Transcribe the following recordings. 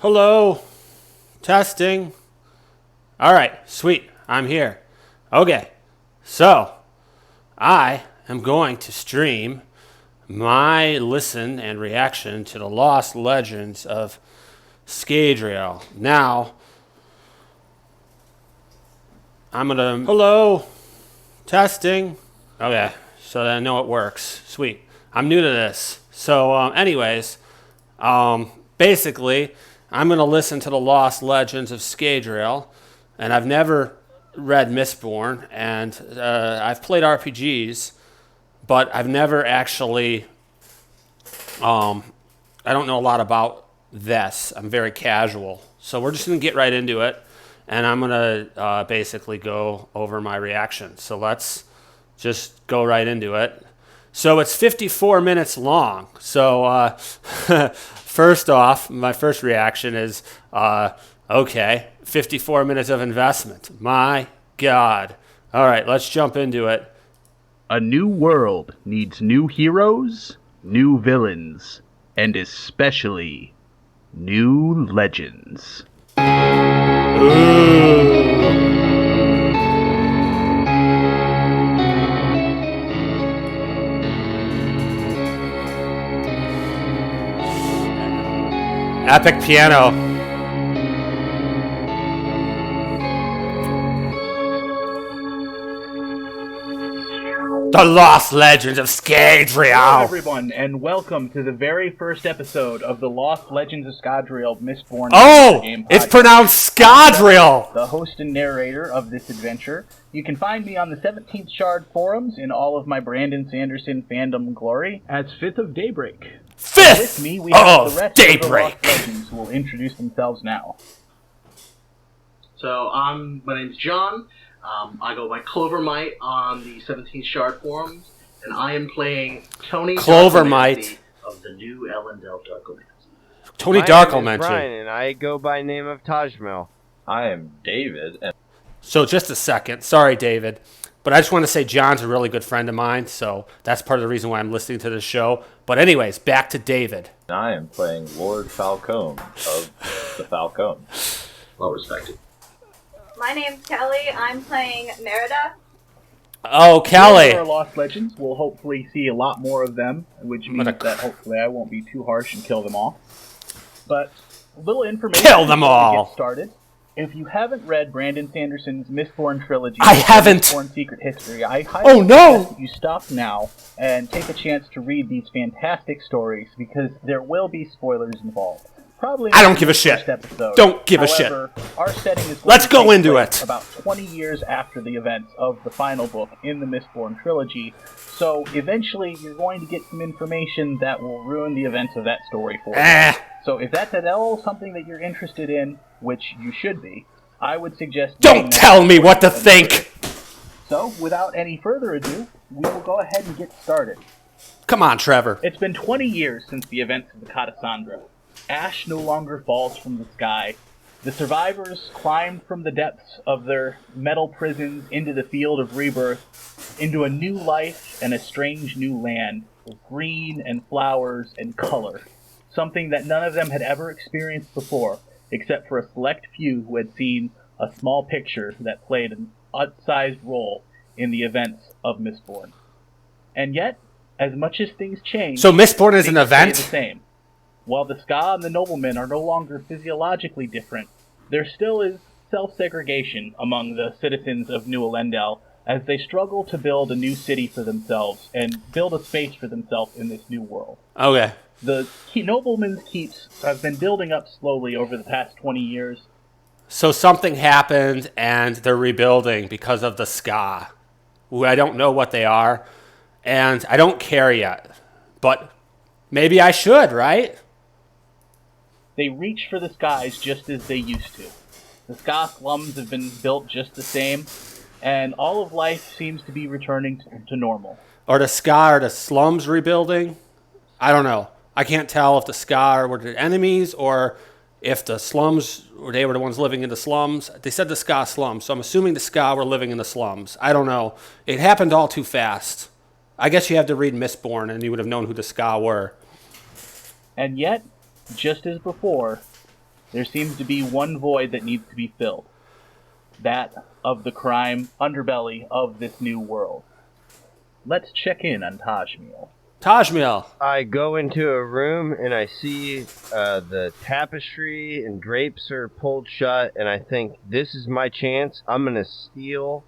Hello. Testing. All right, sweet. I'm here. Okay. So, I am going to stream my listen and reaction to the Lost Legends of Scadrial. Now, I'm going to... Hello. Testing. Okay, so I know it works. Sweet. I'm new to this. So, basically, I'm going to listen to the Lost Legends of Scadrial, and I've never read Mistborn, and I've played RPGs, but I've never actually, I don't know a lot about this. I'm very casual. So we're just going to get right into it, and I'm going to basically go over my reaction. So let's just go right into it. So it's 54 minutes long. So first off, my first reaction is, okay, 54 minutes of investment. My God. All right, let's jump into it. A new world needs new heroes, new villains, and especially new legends. Epic piano. The Lost Legends of Scadrial. Hello everyone, and welcome to the very first episode of the Lost Legends of Scadrial Mistborn game podcast. It's pronounced Scadrial. The host and narrator of this adventure. You can find me on the 17th Shard forums in all of my Brandon Sanderson fandom glory as Fifth of Daybreak. Fifth with me, we have the rest Daybreak. of the Lost Legends who will introduce themselves now. So, my name's John. I go by Clovermite on the 17th Shard forums, and I am playing Tony Clovermite of the new Elendel Darkomancy. Tony My name is Darkomancy. Brian, and I go by name of Tajmel. I am David, and So just a second. Sorry, David. But I just want to say John's a really good friend of mine, so that's part of the reason why I'm listening to this show. But anyways, back to David. I am playing Lord Falcone of the Falcone. Well respected. My name's Kelly. I'm playing Merida. Oh, Kelly. Our Lost Legends, we'll hopefully see a lot more of them, which means that hopefully I won't be too harsh and kill them all. But a little information Kill them before we all. get started. If you haven't read Brandon Sanderson's Mistborn trilogy, I haven't. Mistborn Secret History, I highly suggest that you stop now and take a chance to read these fantastic stories because there will be spoilers involved. Probably I don't give a shit. first episode. Don't give a shit. However, our setting is going Let's to go take into place it. about 20 years after the events of the final book in the Mistborn trilogy. So eventually you're going to get some information that will ruin the events of that story for you. So if that's at all something that you're interested in, which you should be, I would suggest... Don't tell me what to think. So, without any further ado, we will go ahead and get started. Come on, Trevor. It's been 20 years since the events of the Catasandra. Ash no longer falls from the sky. The survivors climbed from the depths of their metal prisons into the field of rebirth, into a new life and a strange new land, of green and flowers and color. Something that none of them had ever experienced before, except for a select few who had seen a small picture that played an outsized role in the events of Mistborn. And yet, as much as things change... So Mistborn is an things stay event? the same. While the Ska and the noblemen are no longer physiologically different, there still is self-segregation among the citizens of New Elendel as they struggle to build a new city for themselves and build a space for themselves in this new world. Okay. The noblemen's keeps have been building up slowly over the past 20 years. So something happened and they're rebuilding because of the Ska. Who I don't know what they are, and I don't care yet. But maybe I should, right? They reach for the skies just as they used to. The Ska slums have been built just the same, and all of life seems to be returning to normal. Or the Ska or the slums rebuilding? I don't know. I can't tell if the Ska were the enemies or if the slums, or they were the ones living in the slums. They said the Ska slums, so I'm assuming the Ska were living in the slums. I don't know. It happened all too fast. I guess you have to read Mistborn and you would have known who the Ska were. And yet, just as before, There seems to be one void that needs to be filled. That of the crime underbelly of this new world. Let's check in on Tajmiel. Tajmiel. I go into a room and I see the tapestry and drapes are pulled shut, and I think, this is my chance. I'm gonna steal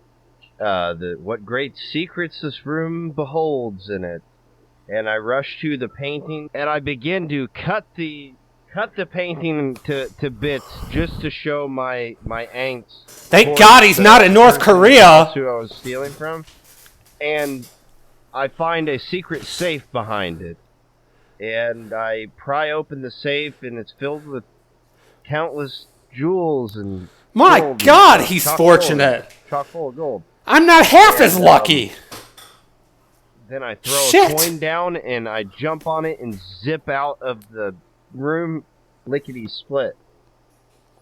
what great secrets this room beholds in it. And I rush to the painting and I begin to cut the painting to bits just to show my angst. Thank God he's not in North Korea. Who I was stealing from, and I find a secret safe behind it, and I pry open the safe, and it's filled with countless jewels and My gold God, and he's chock fortunate. Chock full of gold. I'm not half as lucky. Then I throw Shit. a coin down, and I jump on it and zip out of the room, lickety-split.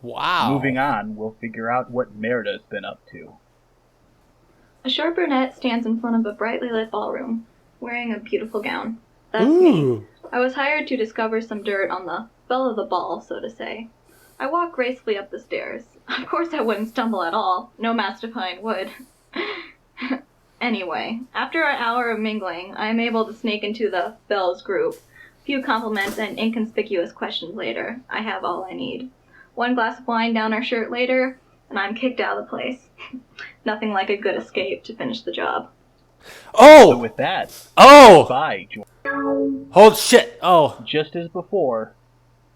Wow. Moving on, we'll figure out what Merida's been up to. A short brunette stands in front of a brightly lit ballroom, wearing a beautiful gown. That's me. Ooh. I was hired to discover some dirt on the belle of the ball, so to say. I walk gracefully up the stairs. Of course I wouldn't stumble at all. No mastermind would. Anyway, after an hour of mingling, I am able to sneak into the belle's group. A few compliments and inconspicuous questions later, I have all I need. One glass of wine down our shirt later, and I'm kicked out of the place. Nothing like a good escape to finish the job. So Oh! with that, Oh! Spy joins. Hold shit. Oh. Just as before,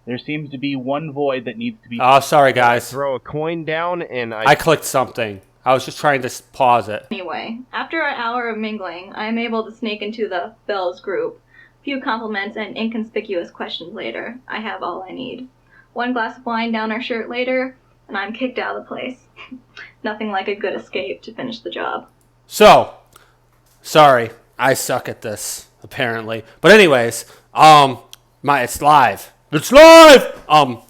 there seems to be one void that needs to be Oh, sorry, guys. Throw a coin down, and I clicked something. I was just trying to pause it. Anyway, after an hour of mingling, I am able to sneak into the belle's group. A few compliments and inconspicuous questions later, I have all I need. One glass of wine down our shirt later, and I'm kicked out of the place. Nothing like a good escape to finish the job. So, sorry, I suck at this, apparently. But anyways, it's live. It's live!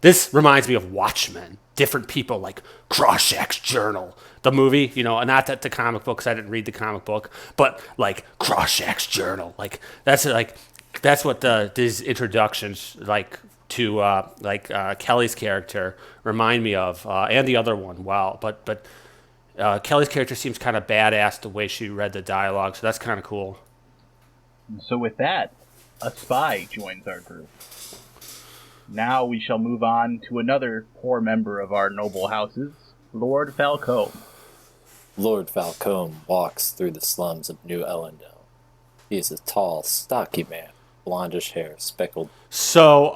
This reminds me of Watchmen. Different people like Crawshak's Journal, the movie, not that the comic book, because I didn't read the comic book, but like Crawshak's Journal, like that's what these introductions to Kelly's character remind me of, and the other one. Wow, but Kelly's character seems kind of badass the way she read the dialogue, so that's kind of cool. So with that, a spy joins our group. Now we shall move on to another poor member of our noble houses, Lord Falcone. Lord Falcone walks through the slums of New Ellendale. He is a tall, stocky man, blondish hair, speckled. So,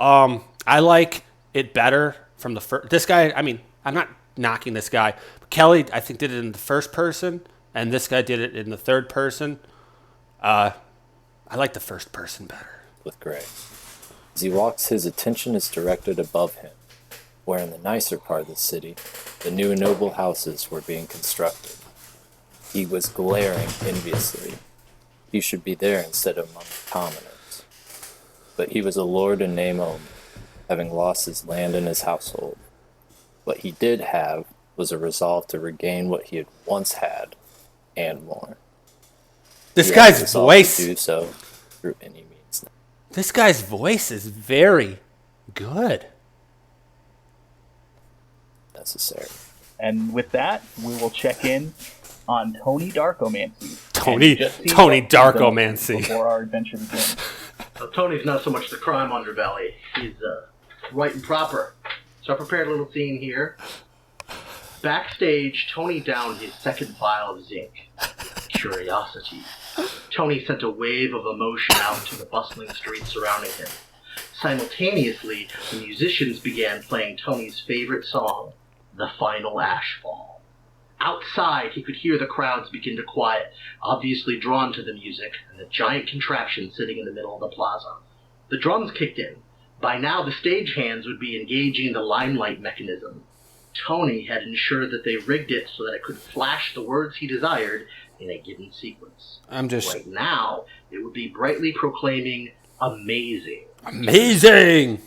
I like it better from the first. This guy, I'm not knocking this guy. But Kelly, I think, did it in the first person, and this guy did it in the third person. I like the first person better. With gray. As he walks, his attention is directed above him, where in the nicer part of the city, the new noble houses were being constructed. He was glaring enviously. He should be there instead of among the commoners. But he was a lord in name only, having lost his land and his household. What he did have was a resolve to regain what he had once had, and more. This He guy's had resolved voice. to do so through any means. This guy's voice is very good. necessary. And with that, we will check in on Tony Darkomancy. Tony Darkomancy. Before our adventure begins. Tony's not so much the crime underbelly. He's right and proper. So I prepared a little scene here. Backstage, Tony downed his second vial of zinc. Curiosity. Tony sent a wave of emotion out to the bustling streets surrounding him. Simultaneously, the musicians began playing Tony's favorite song, The Final Ashfall. Outside, he could hear the crowds begin to quiet, obviously drawn to the music and the giant contraption sitting in the middle of the plaza. The drums kicked in. By now, the stagehands would be engaging the limelight mechanism. Tony had ensured that they rigged it so that it could flash the words he desired in a given sequence. Right now, it would be brightly proclaiming, amazing. Amazing!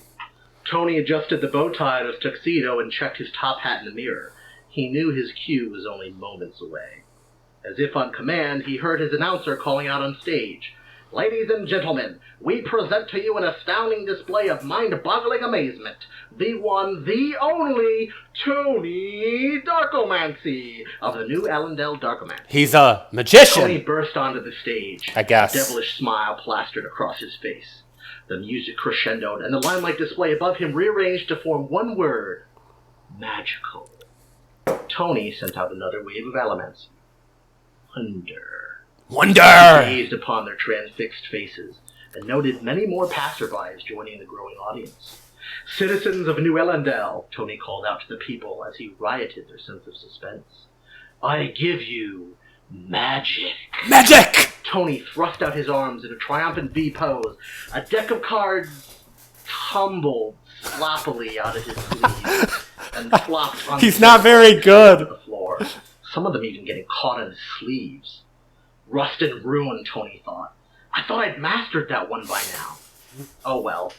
Tony adjusted the bow tie of his tuxedo and checked his top hat in the mirror. He knew his cue was only moments away. As if on command, he heard his announcer calling out on stage. Ladies and gentlemen, we present to you an astounding display of mind-boggling amazement. The one, the only, Tony Darkomancy of the New Allendale Darkomancy. He's a magician. Tony burst onto the stage. I guess. A devilish smile plastered across his face. The music crescendoed, and the limelight display above him rearranged to form one word. Magical. Tony sent out another wave of allomancy. Wonder! He gazed upon their transfixed faces, and noted many more passerbys joining the growing audience. Citizens of New Allendale, Tony called out to the people as he rioted their sense of suspense. I give you magic. Magic! Tony thrust out his arms in a triumphant V pose. A deck of cards tumbled sloppily out of his sleeves and flopped on He's not very good. the floor. Some of them even getting caught in his sleeves. Rust and ruin, Tony thought. I thought I'd mastered that one by now. Oh well.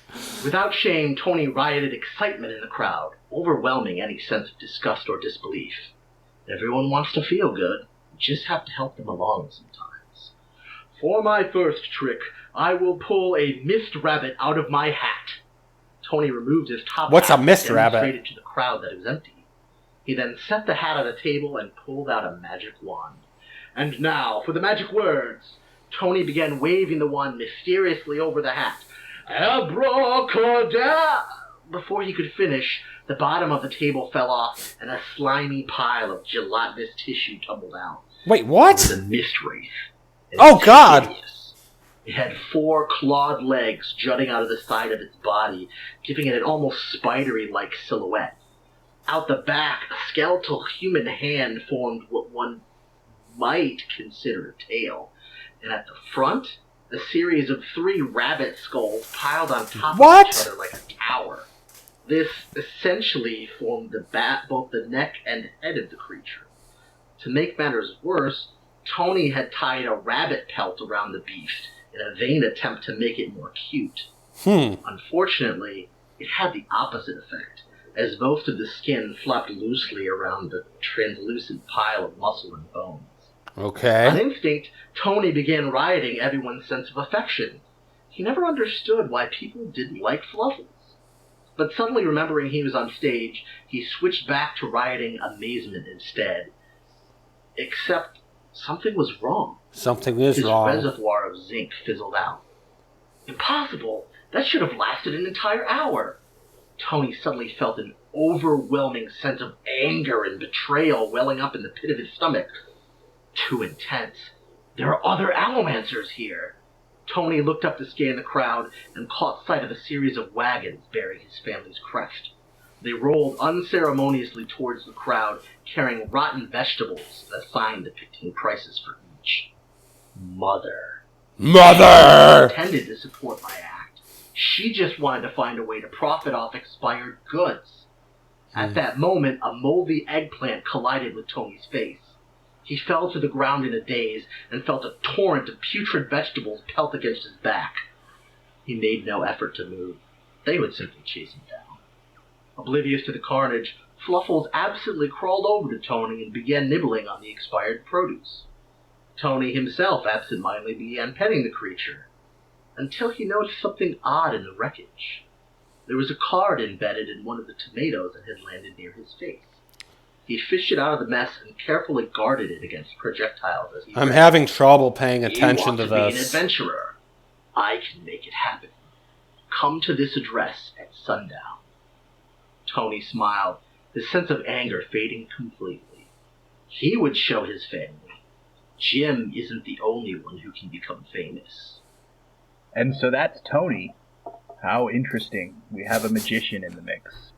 Without shame, Tony rioted excitement in the crowd, overwhelming any sense of disgust or disbelief. Everyone wants to feel good. You just have to help them along sometimes. For my first trick, I will pull a mist rabbit out of my hat. Tony removed his top What's hat a mist and rabbit? demonstrated to the crowd that it was empty. He then set the hat on a table and pulled out a magic wand. And now, for the magic words. Tony began waving the wand mysteriously over the hat. Abracadabra! Before he could finish, the bottom of the table fell off, and a slimy pile of gelatinous tissue tumbled out. Wait, what? It was a mist wraith. It Oh, was God! hideous. It had 4 clawed legs jutting out of the side of its body, giving it an almost spidery-like silhouette. Out the back, a skeletal human hand formed what one might consider a tail. And at the front, a series of 3 rabbit skulls piled on top of each other like a tower. This essentially formed both the neck and head of the creature. To make matters worse, Tony had tied a rabbit pelt around the beast in a vain attempt to make it more cute. Unfortunately, it had the opposite effect, as most of the skin flapped loosely around the translucent pile of muscle and bones. Okay. On instinct, Tony began rioting everyone's sense of affection. He never understood why people didn't like Fluffles. But suddenly remembering he was on stage, he switched back to rioting amazement instead. Except something was wrong. Something is His wrong. reservoir of zinc fizzled out. Impossible! That should have lasted an entire hour. Tony suddenly felt an overwhelming sense of anger and betrayal welling up in the pit of his stomach. Too intense. There are other allomancers here. Tony looked up to scan the crowd and caught sight of a series of wagons bearing his family's crest. They rolled unceremoniously towards the crowd, carrying rotten vegetables and a sign depicting prices for each. Mother intended to support my act. She just wanted to find a way to profit off expired goods. At that moment, a moldy eggplant collided with Tony's face. He fell to the ground in a daze and felt a torrent of putrid vegetables pelt against his back. He made no effort to move. They would simply chase him down. Oblivious to the carnage, Fluffles absently crawled over to Tony and began nibbling on the expired produce. Tony himself absentmindedly began petting the creature, until he noticed something odd in the wreckage. There was a card embedded in one of the tomatoes that had landed near his face. He fished it out of the mess and carefully guarded it against projectiles as he I'm read. having trouble paying attention to You want to be an this. adventurer? I can make it happen. Come to this address at sundown. Tony smiled, his sense of anger fading completely. He would show his family. Jim isn't the only one who can become famous. And so that's Tony. How interesting. We have a magician in the mix.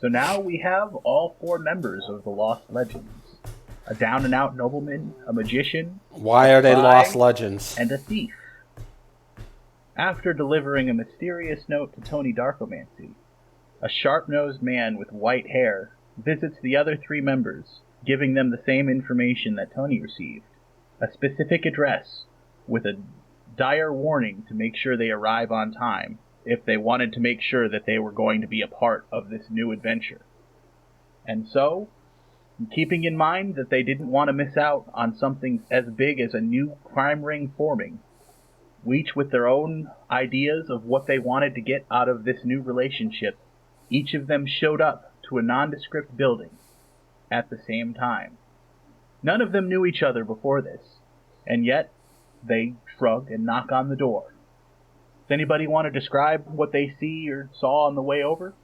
So now we have all 4 members of the Lost Legends. A down-and-out nobleman, a magician, Why are they spy, lost legends? and a thief. After delivering a mysterious note to Tony Darkomancy, a sharp-nosed man with white hair visits the other 3 members, giving them the same information that Tony received. A specific address, with a dire warning to make sure they arrive on time, if they wanted to make sure that they were going to be a part of this new adventure. And so, keeping in mind that they didn't want to miss out on something as big as a new crime ring forming, each with their own ideas of what they wanted to get out of this new relationship, each of them showed up to a nondescript building at the same time. None of them knew each other before this, and yet they shrug and knock on the door. Does anybody want to describe what they see or saw on the way over?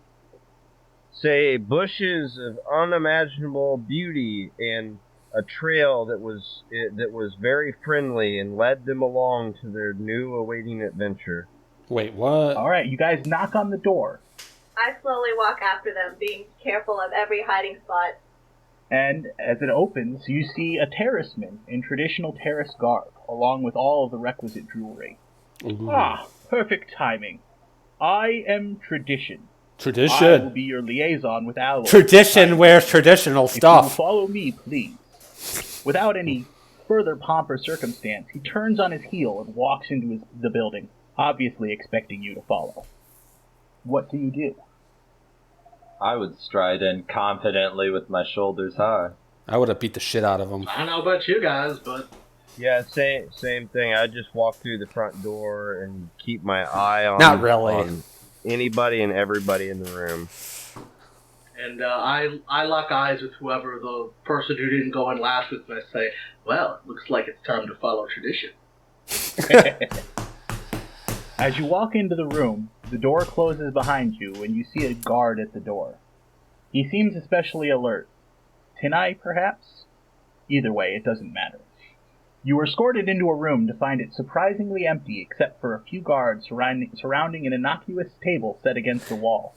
Say bushes of unimaginable beauty and a trail that was very friendly and led them along to their new awaiting adventure. Wait, what? All right, you guys knock on the door. I slowly walk after them, being careful of every hiding spot. And as it opens, you see a terraceman in traditional terrace garb, along with all of the requisite jewelry. Ooh. Ah, perfect timing. I am Tradition. I will Tradition. be your liaison with Alloy. Tradition wears traditional If you will stuff. follow me, please. Without any further pomp or circumstance, he turns on his heel and walks into the building, obviously expecting you to follow. What do you do? I would stride in confidently with my shoulders high. I would have beat the shit out of him. I don't know about you guys, but Yeah, same thing. I just walk through the front door and keep my eye on Not really. on anybody and everybody in the room. and I lock eyes with whoever the person who didn't go in last with, and I say, "Well, it looks like it's time to follow tradition." As you walk into the room, the door closes behind you and you see a guard at the door. He seems especially alert. Tinai, perhaps? Either way, it doesn't matter. You are escorted into a room to find it surprisingly empty except for a few guards surrounding an innocuous table set against the wall.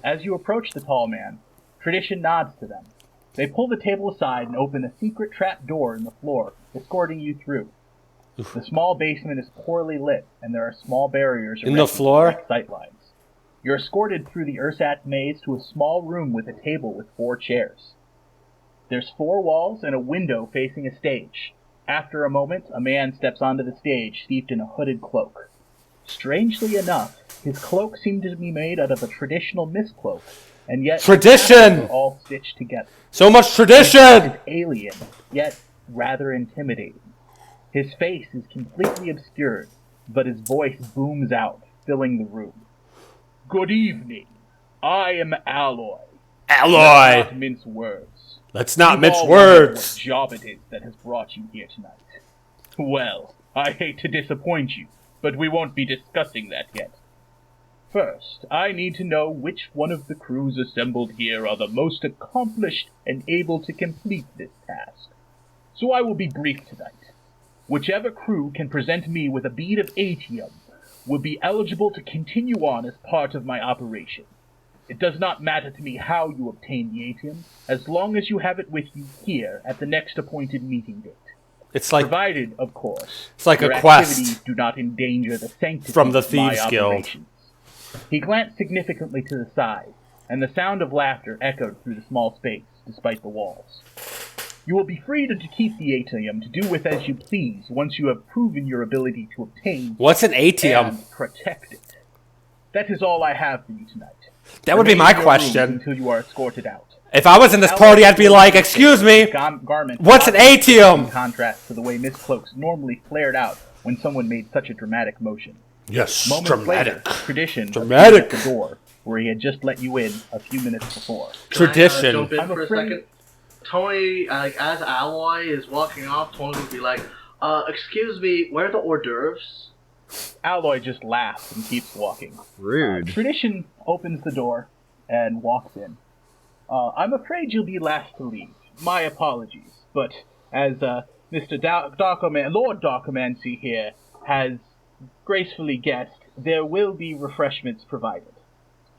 As you approach the tall man, Tradition nods to them. They pull the table aside and open a secret trap door in the floor, escorting you through. The small basement is poorly lit, and there are small barriers In the floor? sightlines. You're escorted through the ersatz maze to a small room with a table with 4 chairs. There's 4 walls and a window facing a stage. After a moment, a man steps onto the stage, steeped in a hooded cloak. Strangely enough, his cloak seemed to be made out of a traditional miscloak, and yet Tradition! are all stitched together. So much tradition! It's alien, yet rather intimidating. His face is completely obscured, but his voice booms out, filling the room. Good evening. I am Alloy. Let's Alloy! not mince words. Let's not You've mince all wondered words. what job it is that has brought you here tonight. Well, I hate to disappoint you, but we won't be discussing that yet. First, I need to know which one of the crews assembled here are the most accomplished and able to complete this task. So I will be brief tonight. Whichever crew can present me with a bead of atium will be eligible to continue on as part of my operation. It does not matter to me how you obtain the atium, as long as you have it with you here at the next appointed meeting date. It's like Provided, of course, it's like your a quest activities do not endanger the sanctity from the of my Thieves Guild. operations. He glanced significantly to the side, and the sound of laughter echoed through the small space, despite the walls. You will be free to keep the atium to do with as you please once you have proven your ability to obtain What's an atium? and protect it. That is all I have for you tonight. That would be Remain my in your rooms question. until you are escorted out. If I was in this party, I'd be like, "Excuse me, Garment what's an obviously atium?" In contrast to the way Miss Cloaks normally flared out when someone made such a dramatic motion. Yes, Moments later, dramatic. Tradition Dramatic. appeared at the door where he had just let you in a few minutes before. Tradition. Jump in I'm for a afraid- second. Tony, as Alloy is walking off, Tony would be like, "Excuse me, where are the hors d'oeuvres?" Alloy just laughs and keeps walking. Rude. Tradition opens the door and walks in. I'm afraid you'll be last to leave. My apologies, but as Mr. Lord Darkomancy here has gracefully guessed, there will be refreshments provided.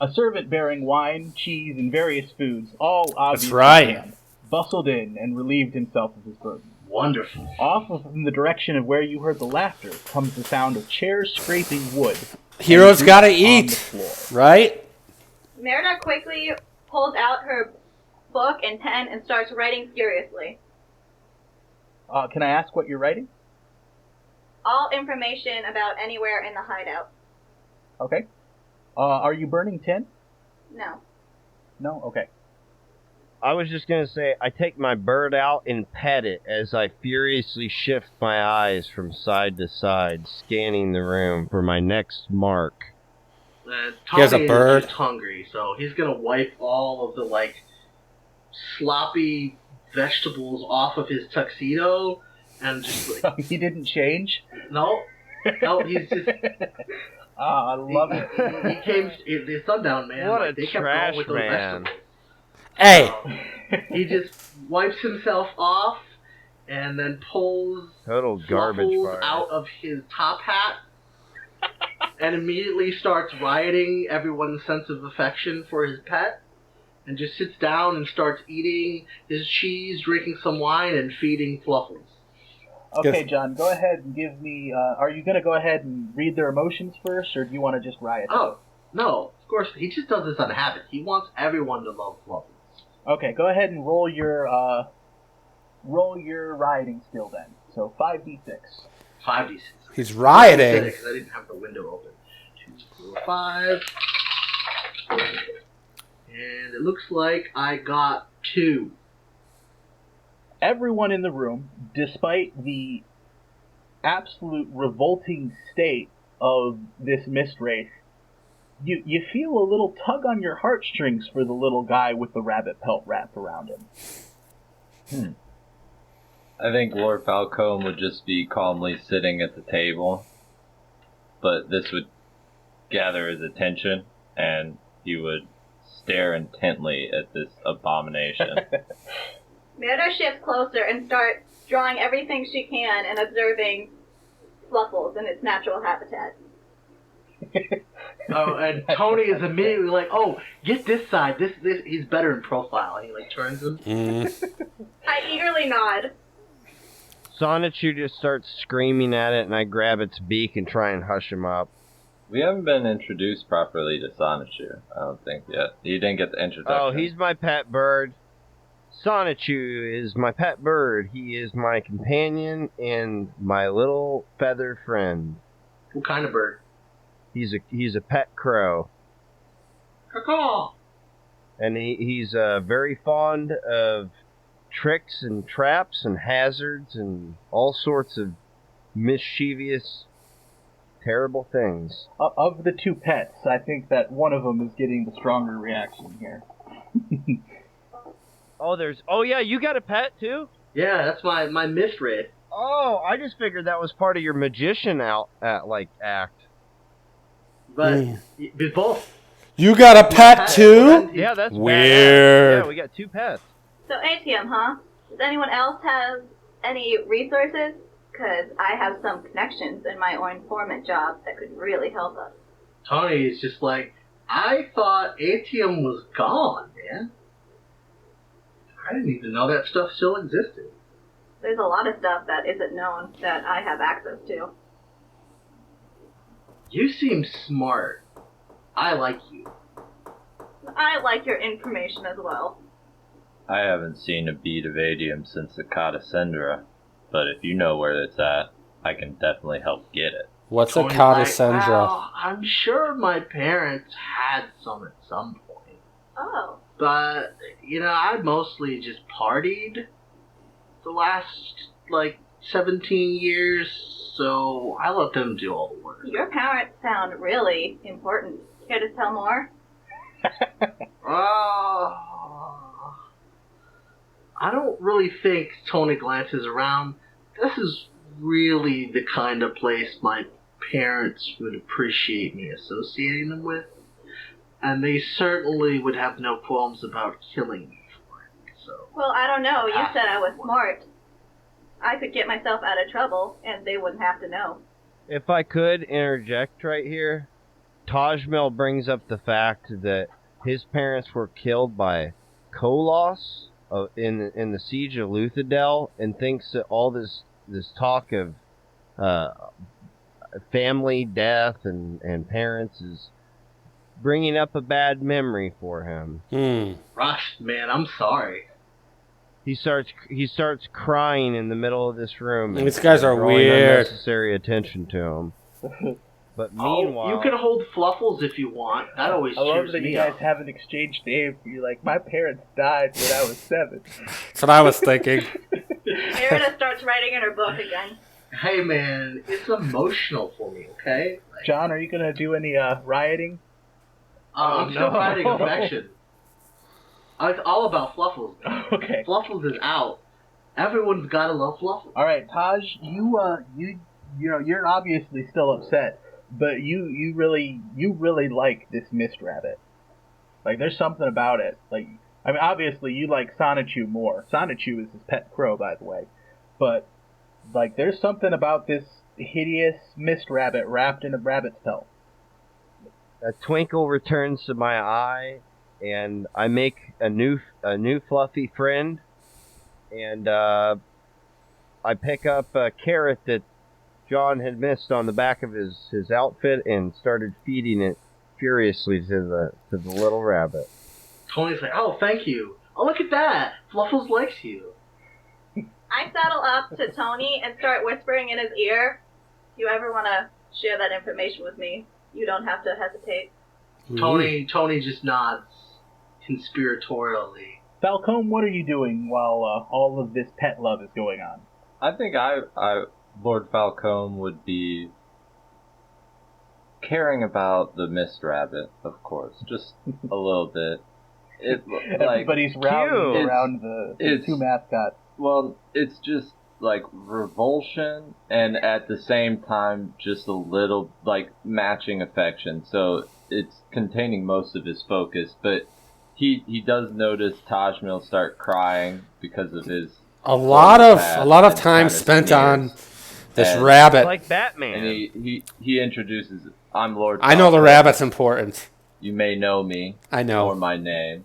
A servant bearing wine, cheese, and various foods, all obviously right. canned, bustled in and relieved himself of his burden. Wonderful. Off in the direction of where you heard the laughter comes the sound of chairs scraping wood. Heroes and gotta boots on eat, the floor. right? Merida quickly pulls out her book and pen and starts writing furiously. Can I ask what you're writing? All information about anywhere in the hideout. Okay. Are you burning tin? No. No? Okay. I was just going to say, I take my bird out and pet it as I furiously shift my eyes from side to side, scanning the room for my next mark. He has a Tommy bird. is just hungry, so he's gonna wipe all of the, like, sloppy vegetables off of his tuxedo and just, like... He didn't change? No, he's just... I love it. He came... The sundown, man. What like, a they kept trash going with those man. vegetables. Hey, He just wipes himself off and then pulls Total garbage Fluffles fire. out of his top hat and immediately starts rioting everyone's sense of affection for his pet and just sits down and starts eating his cheese, drinking some wine, and feeding Fluffles. Okay, Yes. John, go ahead and give me... are you going to go ahead and read their emotions first, or do you want to just riot? Oh, no, of course, he just does this on habit. He wants everyone to love Fluffles. Okay, go ahead and roll your rioting skill then. So 5d6. 5d6. he's rioting. Because I didn't have the window open. 2, 4, 5. And it looks like I got 2. Everyone in the room, despite the absolute revolting state of this mist wraith, you feel a little tug on your heartstrings for the little guy with the rabbit pelt wrapped around him. I think Lord Falcone would just be calmly sitting at the table, but this would gather his attention, and he would stare intently at this abomination. Murder shifts closer and starts drawing everything she can and observing Fluffles in its natural habitat. Oh, and Tony is immediately like, "Oh, get this side. This he's better in profile." And he like turns him. I eagerly nod. Sonichu just starts screaming at it, and I grab its beak and try and hush him up. We haven't been introduced properly to Sonichu, I don't think yet. You didn't get the introduction. Oh, he's my pet bird. Sonichu is my pet bird. He is my companion and my little feather friend. What kind of bird? He's a pet crow. Caw. And he's very fond of tricks and traps and hazards and all sorts of mischievous, terrible things. Of the two pets, I think that one of them is getting the stronger reaction here. Oh yeah, you got a pet too? Yeah, that's my mist wraith. Oh, I just figured that was part of your magician act. But both. You got a pet too? Yeah, that's Weird. badass. Yeah, we got 2 pets. So ATM, huh? Does anyone else have any resources? Because I have some connections in my informant job that could really help us. Tony is just like, I thought ATM was gone, man. I didn't even know that stuff still existed. There's a lot of stuff that isn't known that I have access to. You seem smart. I like you. I like your information as well. I haven't seen a bead of adium since the Catacendra, but if you know where it's at, I can definitely help get it. What's a Tony's Catacendra? like, well, I'm sure my parents had some at some point. Oh. But, I mostly just partied the last, 17 years, so I let them do all the work. Your parents sound really important. Care to tell more? I don't really think Tony glances around. This is really the kind of place my parents would appreciate me associating them with. And they certainly would have no qualms about killing me for it. So. Well, I don't know. You said I was smart. I could get myself out of trouble, and they wouldn't have to know. If I could interject right here, Tajmel brings up the fact that his parents were killed by Kolos in the siege of Luthadel, and thinks that all this talk of family death and parents is bringing up a bad memory for him. Rush, man, I'm sorry. He starts crying in the middle of this room. These guys are drawing weird. Unnecessary attention to him. But meanwhile, you can hold Fluffles if you want. That always I love cheers that me you guys up. haven't exchanged names. You're like, my parents died when I was 7. That's what I was thinking. Merida starts writing in her book again. Hey man, it's emotional for me, okay? Like, John, are you gonna do any rioting? I'm still no. writing affection. It's all about Fluffles. Okay. Fluffles is out. Everyone's gotta love Fluffles. All right, Taj, you know, you're obviously still upset, but you really like this mist rabbit. Like, there's something about it. Like, I mean, obviously you like Sonichu more. Sonichu is his pet crow, by the way, but like, there's something about this hideous mist rabbit wrapped in a rabbit's pelt. a twinkle returns to my eye, and I make a new fluffy friend, and I pick up a carrot that John had missed on the back of his outfit and started feeding it furiously to the little rabbit. Tony's like, oh, thank you. Oh, look at that. Fluffles likes you. I saddle up to Tony and start whispering in his ear. If you ever want to share that information with me, you don't have to hesitate. Tony just nods conspiratorially. Falcone, what are you doing while all of this pet love is going on? I think Lord Falcone would be caring about the mist rabbit, of course, just a little bit. Everybody's rallying cute. around the two mascots. Well, it's just like revulsion and at the same time just a little like matching affection. So it's containing most of his focus, but he does notice Tajmil start crying because of his a lot of time spent on this rabbit. Like Batman. And he introduces, I'm Lord I know the Falcone. rabbit's important. You may know me I know. or my name,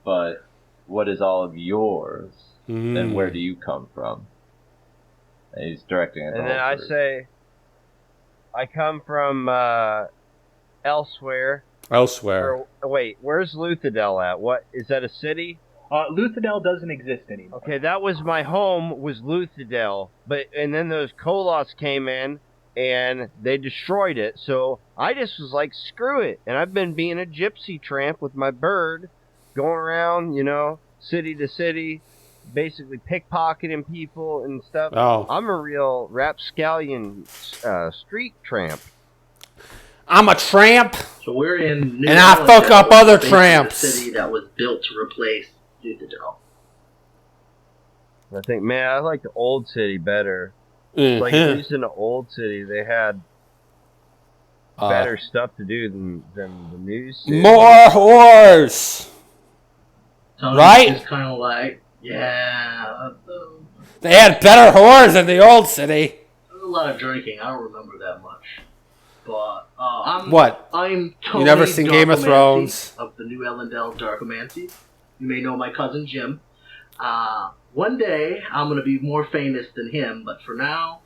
but what is all of yours? And where do you come from? And he's directing it. And then I say, I come from elsewhere. Elsewhere. Wait, where's Luthadel at? What is that, a city? Luthadel doesn't exist anymore. Okay, that was my home, was Luthadel. And then those Koloths came in, and they destroyed it. So I just was like, screw it. And I've been being a gypsy tramp with my bird, going around, city to city, basically pickpocketing people and stuff. Oh. I'm a real rapscallion street tramp. I'm a tramp. So we're in New And I fuck Orleans, up other basically tramps. The city that was built to replace Luthadel. I think, man, I like the old city better. Like, at Mhm. least in the old city, they had better stuff to do than the new city. More whores. Tony's Right? just kind of like, yeah. They had better whores in the old city. There's a lot of drinking. I don't remember that much. But I'm Tony You never seen Game of Darkomancy Thrones? Of the New Ellendale Darkomancy. You may know my cousin Jim. One day I'm gonna be more famous than him, but for now,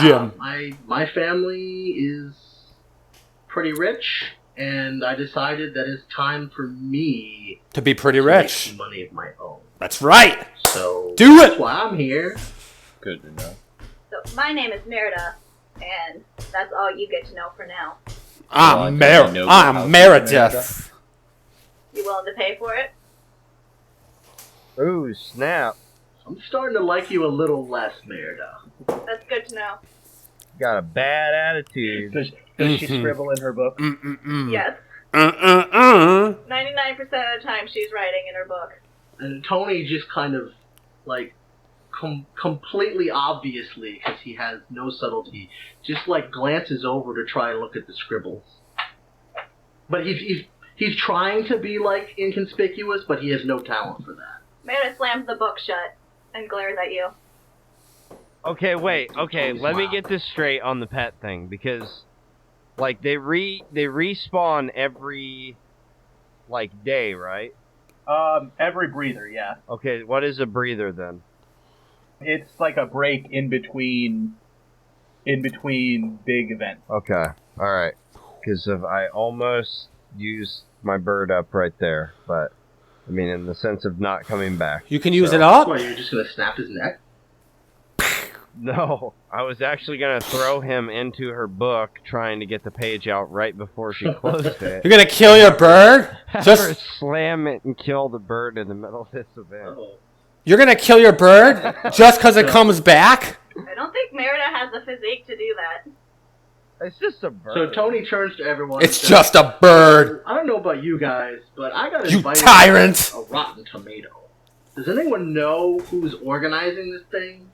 Jim. my family is pretty rich, and I decided that it's time for me To be pretty to make rich. some money of my own. That's right. So Do that's it. why I'm here. Good to know. So my name is Merida, and that's all you get to know for now. I'm House Meredith. You willing to pay for it? Ooh, snap. I'm starting to like you a little less, Merida. That's good to know. Got a bad attitude. Does she scribble in her book? Yes. 99% 99% of the time she's writing in her book. And Tony just kind of, like, completely obviously, because he has no subtlety, just, like, glances over to try and look at the scribbles. But he's trying to be, like, inconspicuous, but he has no talent for that. Merida slams the book shut and glares at you. Okay, wait. Okay, let me get this straight on the pet thing, because, like, they respawn every, like, day, right? Every breather, yeah. Okay, what is a breather then? It's like a break in between big events. Okay, alright. Because I almost used my bird up right there, but, I mean, in the sense of not coming back. You can use it up. What, you're just gonna snap his neck? No, I was actually going to throw him into her book, trying to get the page out right before she closed it. You're gonna kill your bird? Have her Just slam it and kill the bird in the middle of this event. you're gonna kill your bird just because it comes back? I don't think Merida has the physique to do that. It's just a bird. So Tony turns to everyone. It's and says, just a bird. I don't know about you guys, but I got You invited tyrant! to a rotten tomato. Does anyone know who's organizing this thing?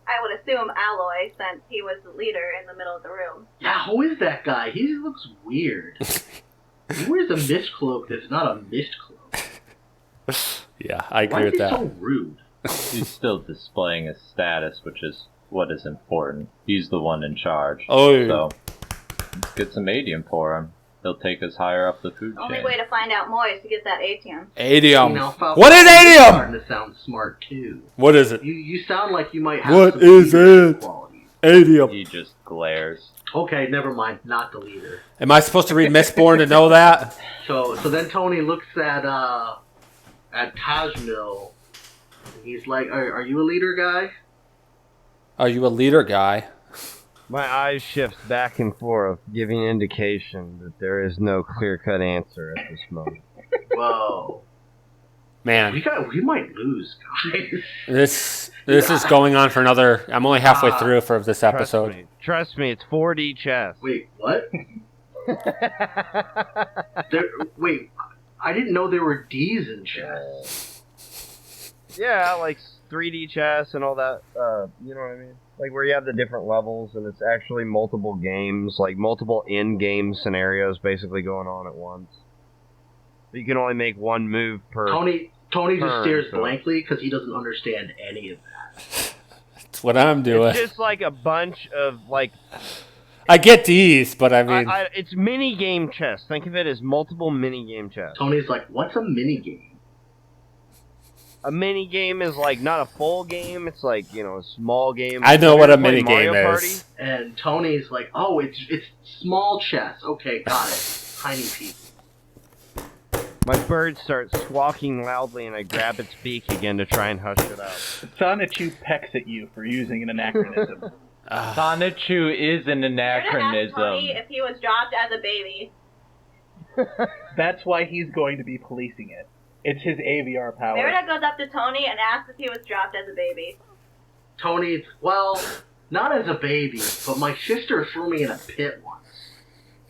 I would assume Alloy, since he was the leader in the middle of the room. Yeah, who is that guy? He looks weird. He wears a mist cloak that's not a mist cloak. Yeah, I Why agree is with he that. so rude? He's still displaying his status, which is what is important. He's the one in charge. Oh. So, let's get some adium for him. He'll take us higher up the food The only chain. way to find out more is to get that ATM. You know, Adium. Falcon, What is you're adium? starting to sound smart too. What is it? You sound like you might have What some is leadership it? qualities. Adium. He just glares. Okay, never mind. Not the leader. Am I supposed to read Mistborn to know that? So then Tony looks at Tajmil. He's like, "Are you a leader guy?" Are you a leader guy? My eyes shift back and forth, giving indication that there is no clear-cut answer at this moment. Whoa, Man, we might lose, guys. this is going on for another. I'm only halfway through for this episode. Trust me, it's 4D chess. Wait, what? Wait, I didn't know there were D's in chess. Yeah, like 3D chess and all that, you know what I mean? Like where you have the different levels and it's actually multiple games, like multiple in-game scenarios basically going on at once. But you can only make one move per... Tony just turn, stares so- blankly because he doesn't understand any of that. That's what I'm doing. It's just like a bunch of, like... I get these, but I mean, it's mini-game chess. Think of it as multiple mini-game chess. Tony's like, "What's a mini game?" A mini-game is like not a full game, it's like, you know, a small game. I know You what ever a play mini game Mario is. Party? And Tony's like, "Oh, it's small chess. Okay, got it. Tiny piece." My bird starts squawking loudly and I grab its beak again to try and hush it out. Sonichu pecks at you for using an anachronism. Sonichu is an You're gonna ask Tony anachronism. if he was dropped as a baby. That's why he's going to be policing it. It's his AVR power. Merida goes up to Tony and asks if he was dropped as a baby. Tony's, well, not as a baby, but my sister threw me in a pit once.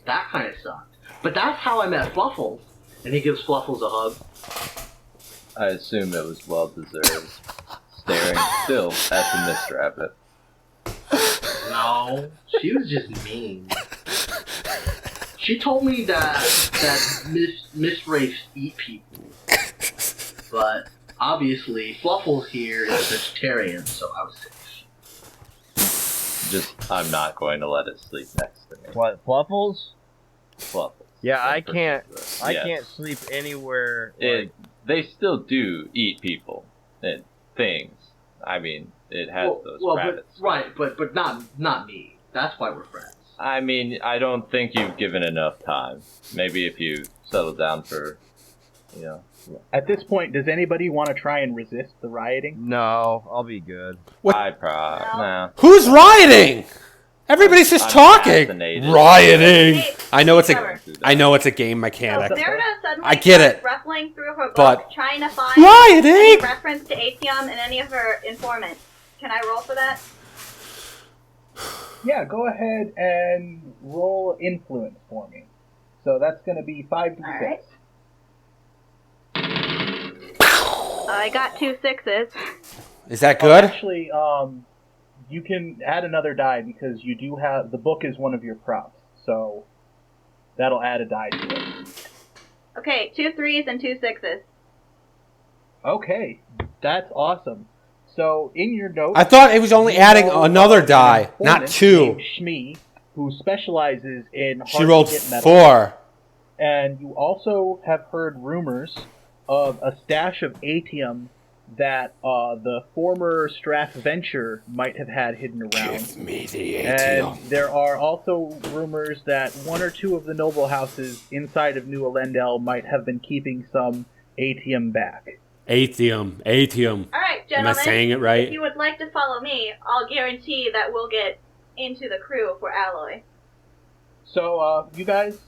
That kind of sucked. But that's how I met Fluffles. And he gives Fluffles a hug. I assume it was well deserved. Staring still at the Mist Rabbit. No, she was just mean. She told me that Miss Wraiths eat people. But obviously, Fluffles here is a vegetarian, so I was safe. Just, I'm not going to let it sleep next to me. What, Fluffles? Fluffles. Yeah, I can't Yes. sleep anywhere. It, they still do eat people and things. I mean, it has those rabbits. but not me. That's why we're friends. I mean, I don't think you've given enough time. Maybe if you settle down for, you know. At this point, does anybody want to try and resist the rioting? No, I'll be good. What? Nah. Who's rioting? Everybody's just I'm talking. fascinated. Training. Hey, I know it's Trevor. I know it's a game mechanic. Merida suddenly I get starts it. ruffling through her book, But- trying to find Rioting? any reference to Atium and any of her informants. Can I roll for that? Yeah, go ahead and roll influence for me. So that's going to be 5d6. Alright. I got 2 6s. Is that Oh, good? actually, you can add another die because you do have the book is one of your props, so that'll add a die to it. Okay, 2 3s and 2 6s. Okay, that's awesome. So in your notes, I thought it was only you adding know another an die, informant not two. named Shmi, who specializes in She rolled hard-to-get metals. 4. And you also have heard rumors of a stash of atium that the former Strath Venture might have had hidden around. Me the And there are also rumors that one or two of the noble houses inside of New Elendel might have been keeping some atium back. Atheum. All right, Am gentlemen. I saying it right? If you would like to follow me, I'll guarantee that we'll get into the crew for Alloy. So, you guys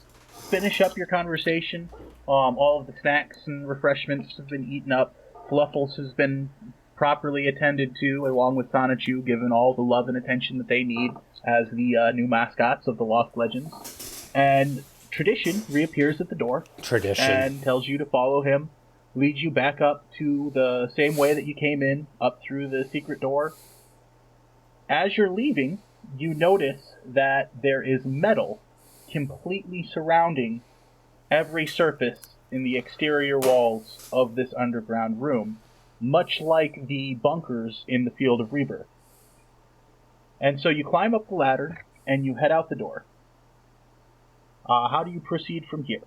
finish up your conversation. All of the snacks and refreshments have been eaten up. Fluffles has been properly attended to, along with Sonichu, given all the love and attention that they need as the new mascots of the Lost Legends. And Tradition reappears at the door. Tradition. And tells you to follow him, leads you back up to the same way that you came in, up through the secret door. As you're leaving, you notice that there is metal completely surrounding every surface in the exterior walls of this underground room, much like the bunkers in the Field of Rebirth. And so you climb up the ladder, and you head out the door. How do you proceed from here?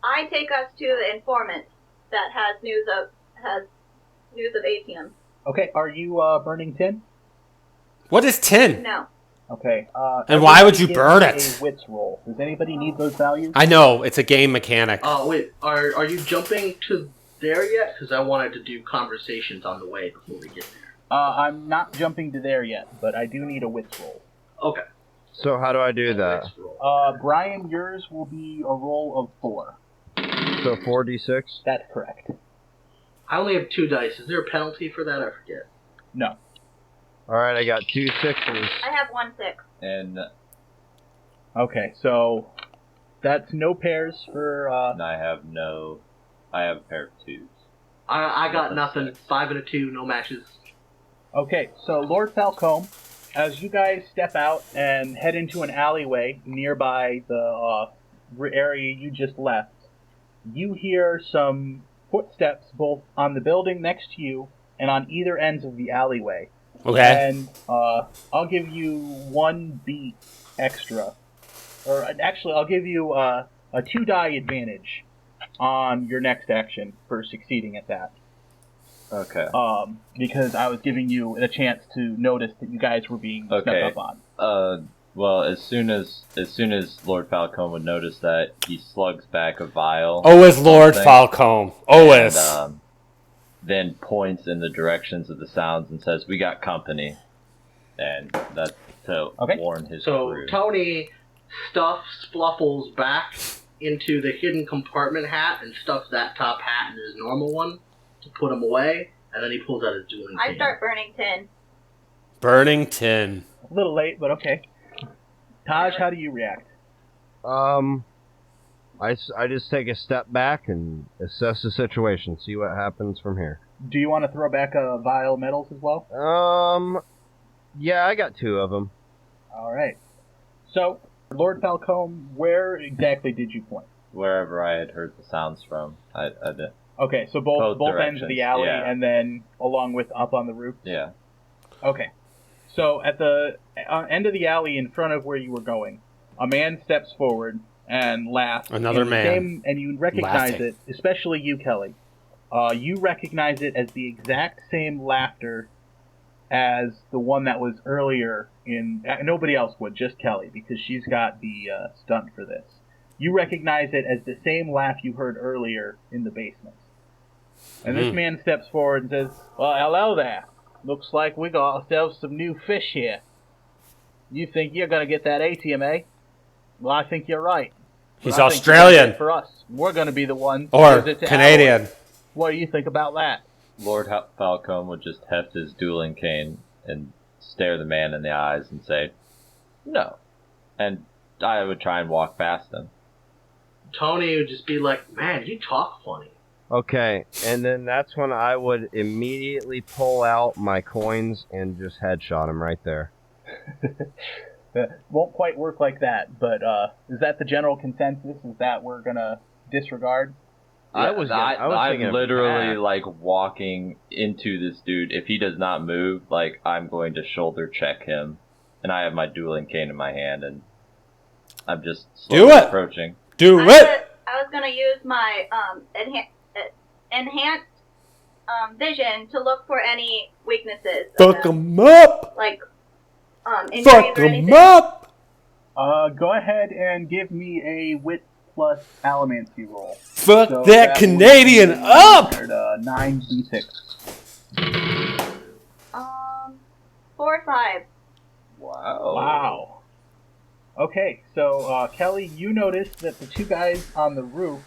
I take us to the informant that has news of ATM. Okay, are you burning tin? What is tin? No. Okay. And why would you give burn me it? A wits roll. Does anybody need those values? I know, it's a game mechanic. Oh, wait. Are you jumping to there yet? Because I wanted to do conversations on the way before we get there. I'm not jumping to there yet, but I do need a wits roll. Okay. So how do I do that? Wits roll. Brian, yours will be a roll of 4. So 4d6? That's correct. I only have 2 dice. Is there a penalty for that? I forget. No. Alright, I got 2 6s. I have 1 6. And Okay, so that's no pairs for. I have a pair of 2s. I got nothing. 5 and a 2, no matches. Okay, so Lord Falcombe, as you guys step out and head into an alleyway nearby the area you just left, you hear some footsteps both on the building next to you and on either ends of the alleyway. Okay. And I'll give you 1 beat extra. Or actually, I'll give you a 2-die advantage on your next action for succeeding at that. Okay. Because I was giving you a chance to notice that you guys were being snuck up on. Well, as soon as Lord Falcone would notice that, he slugs back a vial. Always Lord Falcone. Always. And, then points in the directions of the sounds and says, "We got company," and that's to warn his crew. So Tony stuffs Fluffles back into the hidden compartment hat and stuffs that top hat in his normal one to put him away, and then he pulls out his dueling I cane. start burning tin. Burning tin. A little late, but okay. Taj, how do you react? I just take a step back and assess the situation, see what happens from here. Do you want to throw back a vial of medals as well? Yeah, I got 2 of them. All right. So, Lord Falcombe, where exactly did you point? Wherever I had heard the sounds from. I did. Okay, so both ends of the alley, yeah. and then along with up on the roof? Yeah. Okay. So, at the end of the alley in front of where you were going, a man steps forward and laughs. Another man. And you recognize Laughing. it, especially you, Kelly. You recognize it as the exact same laughter as the one that was earlier in... nobody else would, just Kelly, because she's got the stunt for this. You recognize it as the same laugh you heard earlier in the basement. And this man steps forward and says, "Well, hello there. Looks like we got ourselves some new fish here. You think you're going to get that ATM, eh? Well, I think you're right. He's But I think Australian. for us, we're going to be the ones Or to visit Canadian. Alloy. What do you think about that?" Lord Falcone would just heft his dueling cane and stare the man in the eyes and say, "No." And I would try and walk past him. Tony would just be like, "Man, you talk funny." Okay, and then that's when I would immediately pull out my coins and just headshot him right there. Won't quite work like that, but is that the general consensus? Is that we're going to disregard? I was thinking I'm of literally that. like walking into this dude. If he does not move, like I'm going to shoulder check him, and I have my dueling cane in my hand, and I'm just slowly approaching. Do it! I was gonna use my enhanced vision to look for any weaknesses. Fuck him up! Like injuries Fuck or him anything. up! Go ahead and give me a wit plus Alamancy roll. Fuck So that would Canadian be up! 9d6. 4 or 5. Wow. Wow. Okay, so Kelly, you noticed that the two guys on the roof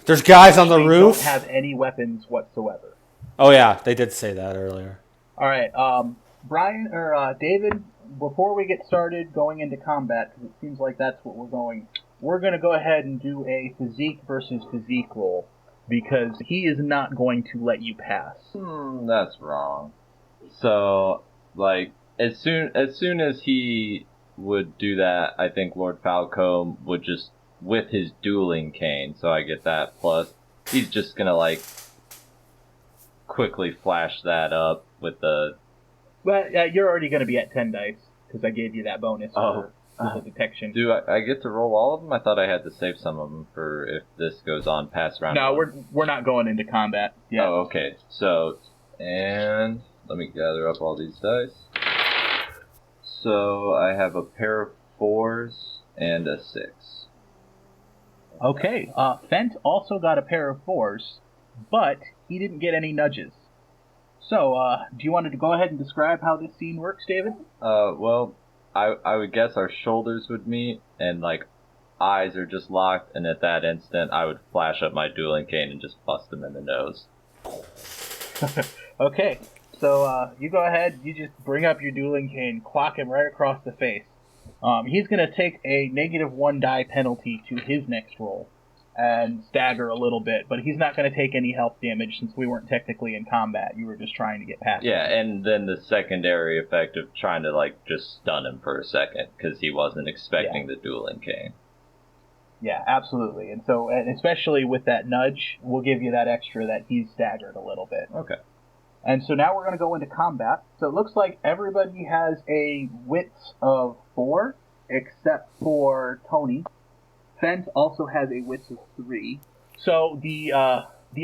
There's guys on the actually roof? don't have any weapons whatsoever. Oh yeah, they did say that earlier. All right, Brian or David, before we get started going into combat, because it seems like that's what we're going to go ahead and do a physique versus physique roll, because he is not going to let you pass. That's wrong. So, like, as soon as he would do that, I think Lord Falcone would just, with his dueling cane, so I get that plus, he's just gonna, like, quickly flash that up with the... Well, you're already going to be at 10 dice, because I gave you that bonus for the detection. Do I get to roll all of them? I thought I had to save some of them for if this goes on past round. No, we're not going into combat yet. Oh, okay. So, and let me gather up all these dice. So I have a pair of 4s and a 6. Okay, Fent also got a pair of 4s, but he didn't get any nudges. So, do you want to go ahead and describe how this scene works, David? Well, I would guess our shoulders would meet, and, like, eyes are just locked, and at that instant, I would flash up my dueling cane and just bust him in the nose. Okay, so, you go ahead, you just bring up your dueling cane, clock him right across the face. He's gonna take a -1 die penalty to his next roll, and stagger a little bit, but he's not going to take any health damage since we weren't technically in combat. You were just trying to get past Yeah, him. and then the secondary effect of trying to, like, just stun him for a second, because he wasn't expecting the dueling cane. Yeah, absolutely. And so, and especially with that nudge, we'll give you that extra that he's staggered a little bit. Okay. And so now we're going to go into combat. So it looks like everybody has a wits of 4, except for Tony. Fent also has a wits of 3. So the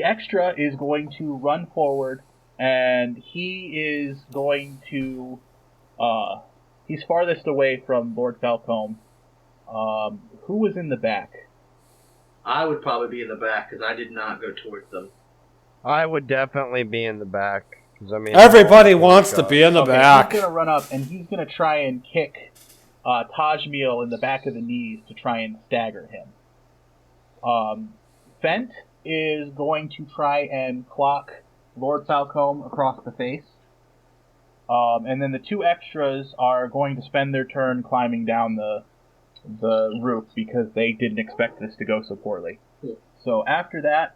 extra is going to run forward, and he is going to he's farthest away from Lord Falcone. Who was in the back? I would probably be in the back because I did not go towards them. I would definitely be in the back. 'Cause, I mean, Everybody wants to be in the back. He's going to run up, and he's going to try and kick Tajmiel in the back of the knees to try and stagger him. Fent is going to try and clock Lord Falcone across the face. And then the two extras are going to spend their turn climbing down the roof because they didn't expect this to go so poorly. Cool. So after that,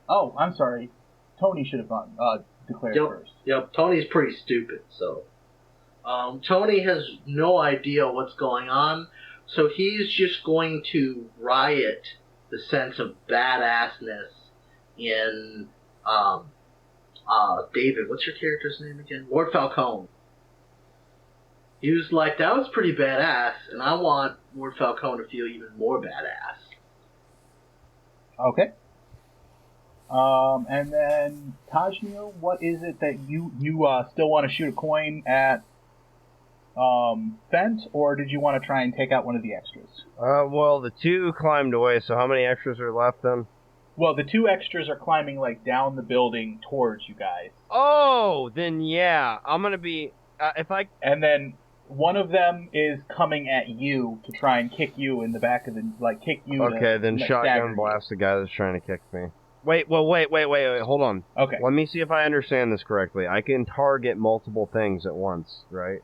Oh, I'm sorry. Tony should have declared first. Yep, Tony's pretty stupid, so... Tony has no idea what's going on, so he's just going to riot the sense of badassness in, David, what's your character's name again? Lord Falcone. He was like, that was pretty badass, and I want Lord Falcone to feel even more badass. Okay. And then, Tajmiel, what is it that you still want to shoot a coin at Fent, or did you want to try and take out one of the extras? Well, the two climbed away, so how many extras are left then? Well, the two extras are climbing, like, down the building towards you guys. Oh, then yeah, I'm gonna be, And then one of them is coming at you to try and kick you in the back of the, kick you. Okay, then shotgun blast the guy that's trying to kick me. Wait, hold on. Okay. Let me see if I understand this correctly. I can target multiple things at once, right?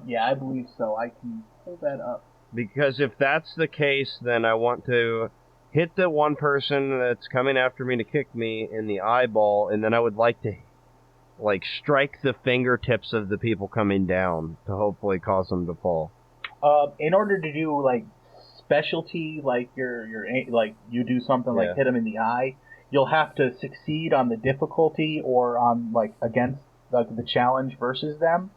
Yeah, I believe so. I can pull that up. Because if that's the case, then I want to hit the one person that's coming after me to kick me in the eyeball, and then I would like to, strike the fingertips of the people coming down to hopefully cause them to fall. In order to do, specialty, you do something hit them in the eye, you'll have to succeed on the difficulty or on, against, the challenge versus them,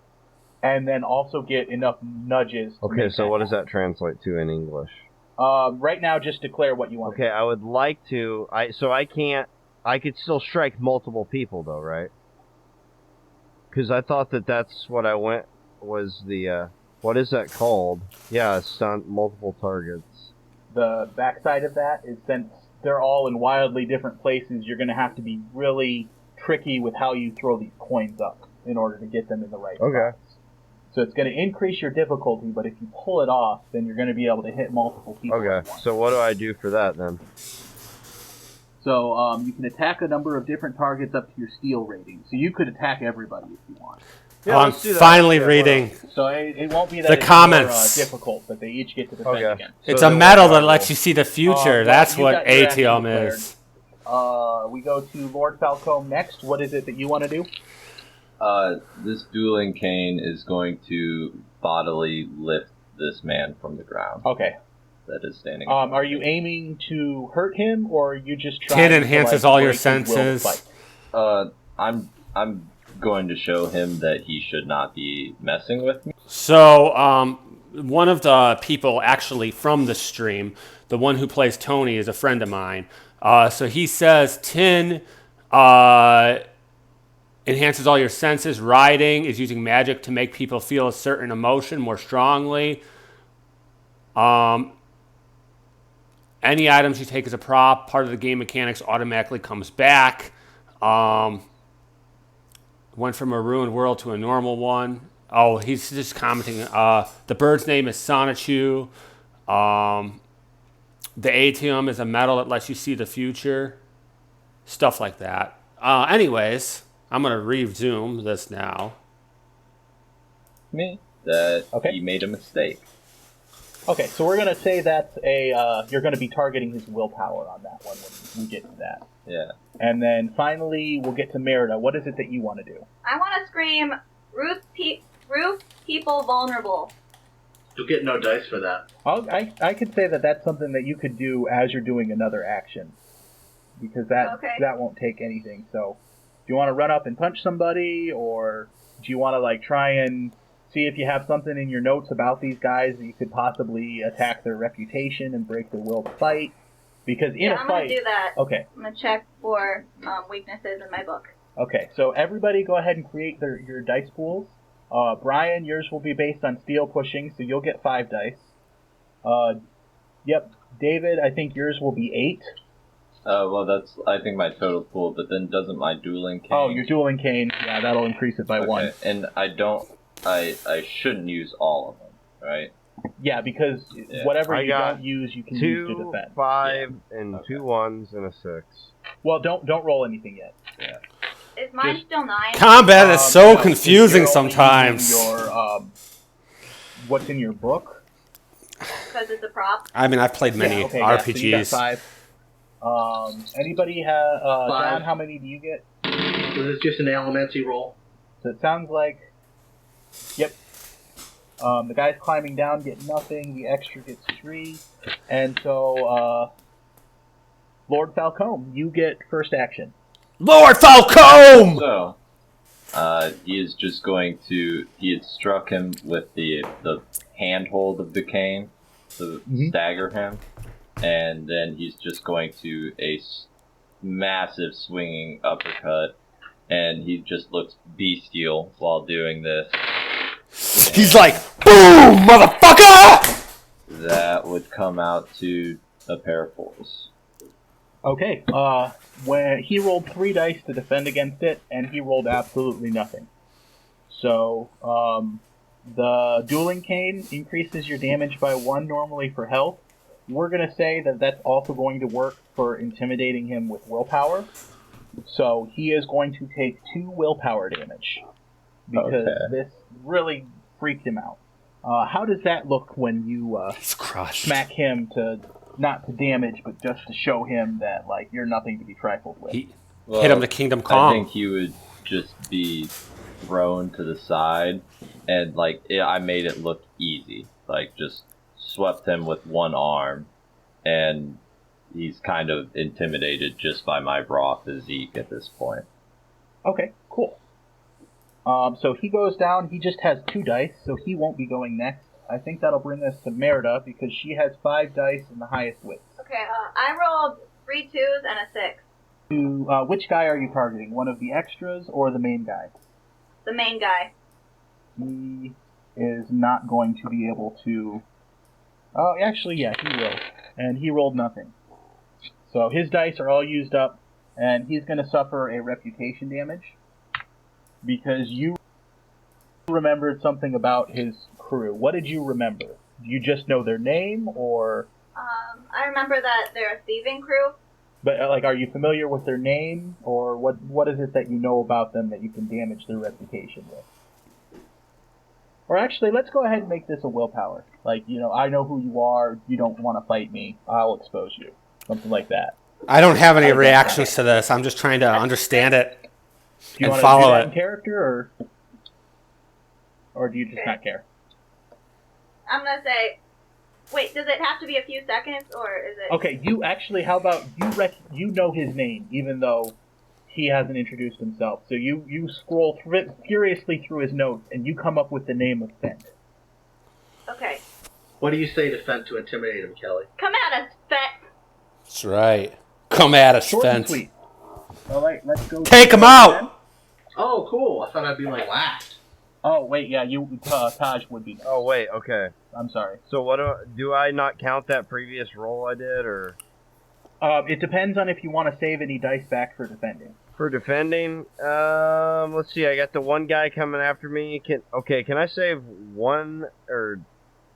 and then also get enough nudges. Okay, so what does that translate to in English? Right now, just declare what you want. Okay, I would like to. I could still strike multiple people though, right? Because I thought that's what I went was the. What is that called? Yeah, stunt multiple targets. The backside of that is, since they're all in wildly different places, you're going to have to be really tricky with how you throw these coins up in order to get them in the right spots. So it's going to increase your difficulty, but if you pull it off, then you're going to be able to hit multiple people at Okay, once. so what do I do for that then? So you can attack a number of different targets up to your steel rating. So you could attack everybody if you want. Yeah, I'm let's do that. finally Yeah, reading So it won't be that the it's comments. more difficult, but they each get to defend Okay. again. It's So a then medal what do I that lets roll? you see the future. Well, That's you what got your action ATM declared. is. We go to Lord Falcone next. What is it that you want to do? This dueling cane is going to bodily lift this man from the ground Okay. that is standing. Are you aiming to hurt him, or are you just trying Tin to enhances like, all your break his will to senses. fight? I'm going to show him that he should not be messing with me. So, one of the people actually from the stream, the one who plays Tony, is a friend of mine. So he says Tin enhances all your senses. Riding is using magic to make people feel a certain emotion more strongly. Any items you take as a prop, part of the game mechanics automatically comes back. Went from a ruined world to a normal one. Oh, he's just commenting. The bird's name is Sonichu. The ATM is a metal that lets you see the future. Stuff like that. Anyways, I'm going to resume this now. That Okay. he made a mistake. Okay, so we're gonna say that's you're gonna be targeting his willpower on that one when we get to that. Yeah. And then finally, we'll get to Merida. What is it that you want to do? I want to scream, roof people vulnerable. You'll get no dice for that. I could say that that's something that you could do as you're doing another action, because that won't take anything. So, do you want to run up and punch somebody, or do you want to like try and see if you have something in your notes about these guys that you could possibly attack their reputation and break their will to fight? Because in a I'm fight, gonna do that. Okay. I'm gonna check for weaknesses in my book. Okay, so everybody go ahead and create your dice pools. Brian, yours will be based on steel pushing, so you'll get 5 dice. Yep. David, I think yours will be 8. Well, that's, I think, my total pool, but then doesn't my dueling cane... Oh, your dueling cane, yeah, that'll increase it by 1. And I shouldn't use all of them, right? Yeah, because whatever I you got don't use, you can use to 2, defend. 5, and 2 1s and a 6. Well, don't roll anything yet. Yeah. Is mine still 9? Combat is so No, confusing you're only sometimes. using your, what's in your book? Because it's a prop. I mean, I've played many Yeah, so you got RPGs. 5. Anybody have... 5. John, how many do you get? Was this just an elementary roll? So it sounds like... Yep. The guys climbing down get nothing. The extra gets 3. And so, Lord Falcone, you get first action. Lord Falcone! So, he is just going to... He had struck him with the handhold of the cane to stagger him. And then he's just going to massive swinging uppercut. And he just looks bestial while doing this. He's like, boom, motherfucker! That would come out to a pair of 4s. Okay, when he rolled 3 dice to defend against it, and he rolled absolutely nothing. So, the dueling cane increases your damage by 1 normally for health. We're going to say that that's also going to work for intimidating him with willpower. So, he is going to take 2 willpower damage. Because this really freaked him out. How does that look when you He's crushed. smack him to... Not to damage, but just to show him that, like, you're nothing to be trifled with. He hit him to Kingdom Come. I think he would just be thrown to the side, and, like, I made it look easy. Like, just swept him with 1 arm, and he's kind of intimidated just by my raw physique at this point. Okay, cool. So he goes down. He just has 2 dice, so he won't be going next. I think that'll bring us to Merida, because she has 5 dice and the highest wits. Okay, I rolled 3 2s and a 6. Which guy are you targeting? One of the extras or the main guy? The main guy. The is not going to be able to... Oh, actually, yeah, he will. And he rolled nothing. So his dice are all used up, and he's going to suffer a reputation damage because you remembered something about his crew. What did you remember? Do you just know their name, or... I remember that they're a thieving crew. But, are you familiar with their name, or what is it that you know about them that you can damage their reputation with? Or actually, let's go ahead and make this a willpower. I know who you are, you don't want to fight me, I'll expose you. Something like that. I don't have any reactions to this. I'm just trying to understand it Do you and want follow to do that it. in character, or do you just not care? I'm gonna say, wait, does it have to be a few seconds, or is it... Okay, you actually, how about you know his name, even though he hasn't introduced himself. So you scroll furiously through his notes, and you come up with the name of Fent. Okay. What do you say to Fent to intimidate him, Kelly? Come at us, Fent! That's right. Come at us, Short and Fent. sweet. Alright, let's go. Take him out! Oh, cool. I thought I'd be last. Oh, wait, yeah, Taj would be next. Oh wait, okay. I'm sorry. So what do I not count that previous roll I did, or It depends on if you want to save any dice back for defending. for defending? Let's see. I got the one guy coming after me. Can I save one, or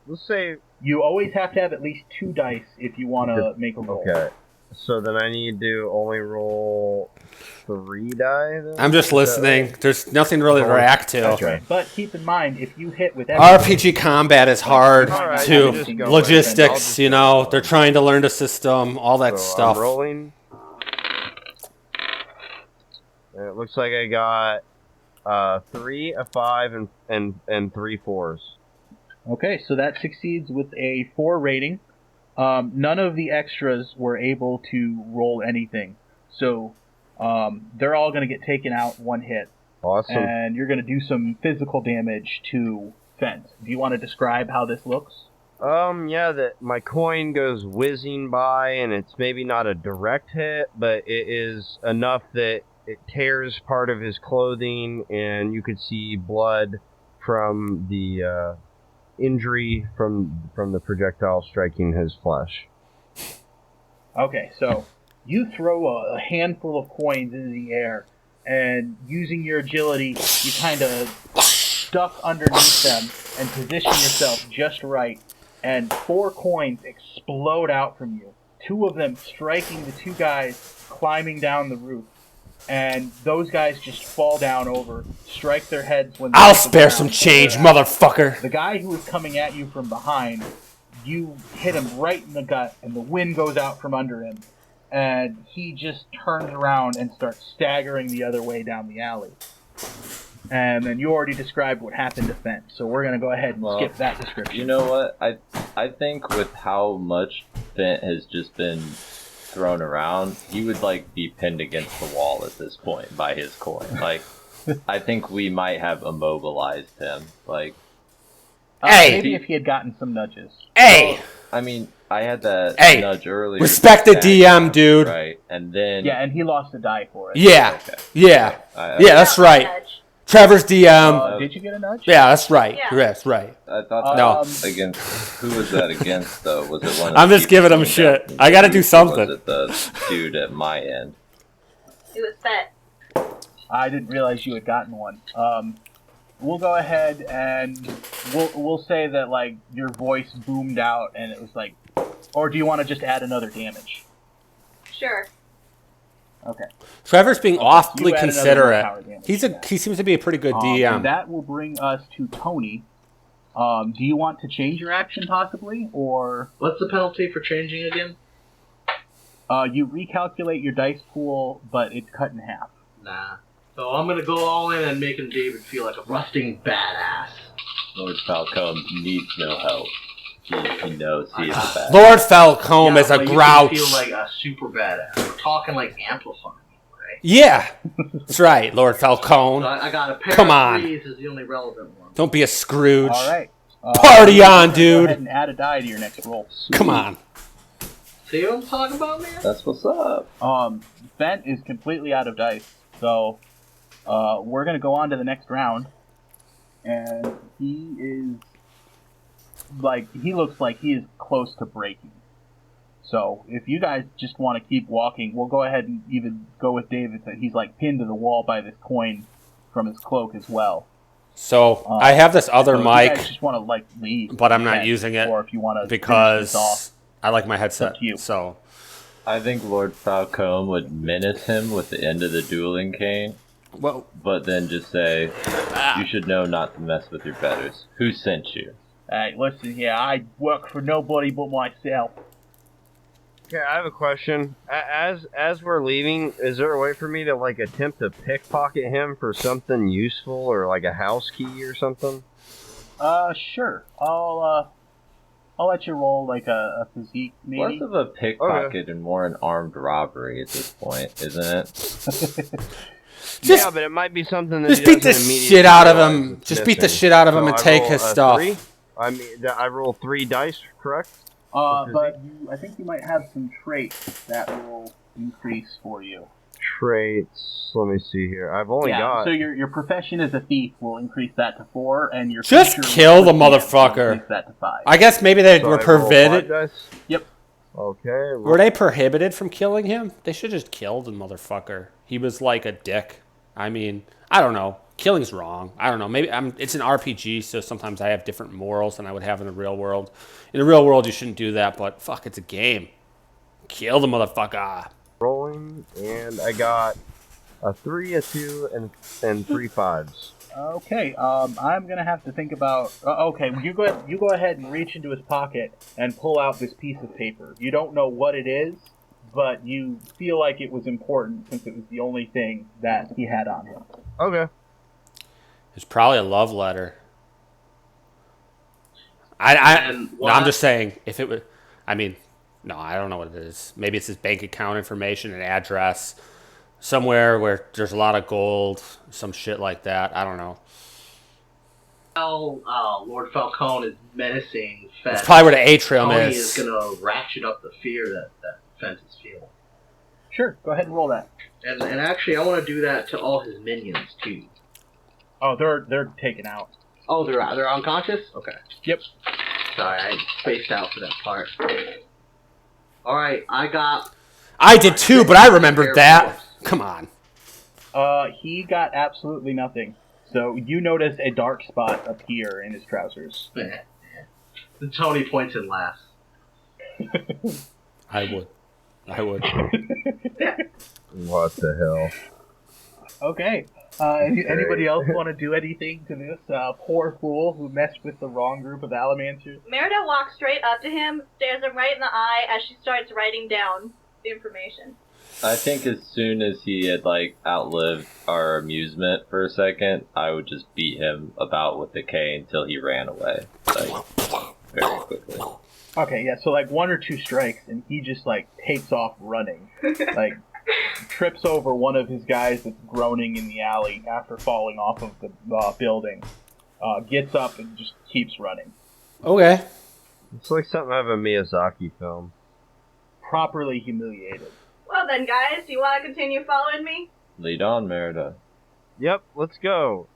let's say... You always have to have at least 2 dice if you want to make a roll. Okay. So then I need to only roll 3 die, then? I'm just listening. There's nothing really to react to. That's right. But keep in mind, if you hit with everything... RPG combat is hard Alright, to I'll just go logistics, they're trying to learn the system, all that So stuff. I'm rolling. And it looks like I got 3, a 5, and 3 4s. Okay, so that succeeds with a 4 rating. None of the extras were able to roll anything. So they're all going to get taken out 1 hit. Awesome. And you're going to do some physical damage to Fent. Do you want to describe how this looks? Yeah, that my coin goes whizzing by, and it's maybe not a direct hit, but it is enough that it tears part of his clothing, and you could see blood from the injury from the projectile striking his flesh. Okay, so you throw a handful of coins into the air, and using your agility, you kind of duck underneath them and position yourself just right, and 4 coins explode out from you. 2 of them striking the 2 guys climbing down the roof, and those guys just fall down over, strike their heads when I'll spare some change, motherfucker. The guy who is coming at you from behind, you hit him right in the gut, and the wind goes out from under him, and he just turns around and starts staggering the other way down the alley. And then you already described what happened to Fent, so we're going to go ahead and skip that description. You know what? I think with how much Fent has just been thrown around, he would be pinned against the wall at this point by his coin. I think we might have immobilized him. Hey! Maybe if he had gotten some nudges. Hey! I mean, I had that nudge earlier. Respect the DM, dude. Right, and then... Yeah, and he lost a die for it. Yeah. Okay. Yeah. Yeah, that's right. Trevor's DM. Did you get a nudge? Yeah, that's right. Yeah. That's right. I thought No. against... Who was that against, though? Was it one of I'm the just people giving him coming shit. down? I gotta do something. Was it the dude at my end? It was Fent. I didn't realize you had gotten one. We'll go ahead and we'll say that your voice boomed out and it was or do you want to just add another damage? Sure. Okay. Trevor's being awfully You add another considerate. power damage. He seems to be a pretty good And DM. that will bring us to Tony. Do you want to change your action possibly, or What's the penalty for changing again? you recalculate your dice pool, but it's cut in half? Nah. So I'm gonna go all in and making David feel like a rusting badass. Lord Falcone needs no help. He knows he is bad. Lord Falcone is a but grouch. You can feel like a super badass. We're talking amplifying, right? Yeah. That's right, Lord Falcone. So I got a pair Come of on. 3s is the only relevant one. Don't be a Scrooge. All right. Party on, Go dude. ahead and add a die to your next roll. Come on. See what I'm talking about, man? That's what's up. Fent is completely out of dice, so we're gonna go on to the next round. and he looks like he is close to breaking. So if you guys just want to keep walking, we'll go ahead and even go with David that he's like pinned to the wall by this coin from his cloak as well. So I have this other so mic. If you guys just want to like leave, but I'm not using it, or if you want to because I like my headset. So I think Lord Falcone would menace him with the end of the dueling cane, but then just say, "You should know not to mess with your betters. Who sent you?" Hey, listen here. I work for nobody but myself. Okay, I have a question. As we're leaving, is there a way for me to like attempt to pickpocket him for something useful or like a house key or something? Sure. I'll let you roll like a physique, maybe. Less of a pickpocket and more an armed robbery at this point, isn't it? Yeah, but it might be something that just he beat the doesn't shit out of immediately him. realize Just it's beat the missing. shit out of him So and I take roll his a stuff. 3? I mean, I roll 3 dice, correct? But I think you might have some traits that will increase for you. Traits. Let me see here. I've only got. So your profession as a thief will increase that to 4, and your Just feature kill the will increase motherfucker. that to 5. I guess maybe they So were I roll 5 prohibited. dice? Yep. Okay. Were they prohibited from killing him? They should have just killed the motherfucker. He was like a dick. I mean, I don't know. Killing's wrong. I don't know. Maybe it's an RPG, so sometimes I have different morals than I would have in the real world. In the real world, you shouldn't do that, but fuck, it's a game. Kill the motherfucker. Rolling, and I got a 3, a 2, and 3 5s. Okay. I'm gonna have to think about. Okay, you go ahead and reach into his pocket and pull out this piece of paper. You don't know what it is, but you feel like it was important since it was the only thing that he had on him. Okay. It's probably a love letter. I'm just saying, if it would, I mean, no, I don't know what it is. Maybe it's his bank account information, an address, somewhere where there's a lot of gold, some shit like that. I don't know. Lord Falcone is menacing Fence. It's probably where the atrium Tony is. is going to ratchet up the fear that Fence is feeling. Sure, go ahead and roll that. And actually, I want to do that to all his minions, too. Oh, they're taken out. Oh, they're unconscious? Okay. Yep. Sorry, I spaced out for that part. Alright, I did too, but I remembered that. Come on. He got absolutely nothing. So you notice a dark spot appear in his trousers. And Tony points and laughs. I would. What the hell? Okay. Anybody else want to do anything to this poor fool who messed with the wrong group of Alamancers? Merida walks straight up to him, stares him right in the eye as she starts writing down the information. I think as soon as he had outlived our amusement for a second, I would just beat him about with the K until he ran away, very quickly. Okay, yeah. So 1 or 2 strikes, and he just takes off running, trips over one of his guys that's groaning in the alley after falling off of the building, gets up and just keeps running. Okay. It's like something out of a Miyazaki film. Properly humiliated. Well then, guys, do you want to continue following me? Lead on, Merida. Yep, let's go.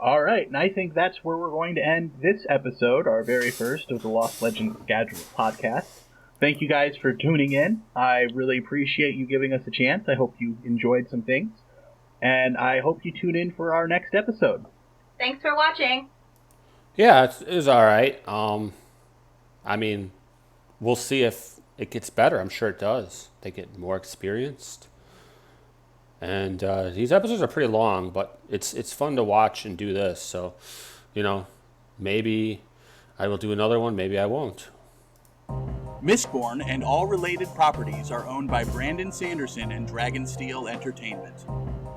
Alright, and I think that's where we're going to end this episode, our very first of the Lost Legends of Scadrial podcast. Thank you guys for tuning in. I really appreciate you giving us a chance. I hope you enjoyed some things. And I hope you tune in for our next episode. Thanks for watching. Yeah, it was alright. I mean, we'll see if it gets better. I'm sure it does. They get more experienced. And these episodes are pretty long, but it's fun to watch and do this. So, maybe I will do another one. Maybe I won't. Mistborn and all related properties are owned by Brandon Sanderson and Dragonsteel Entertainment.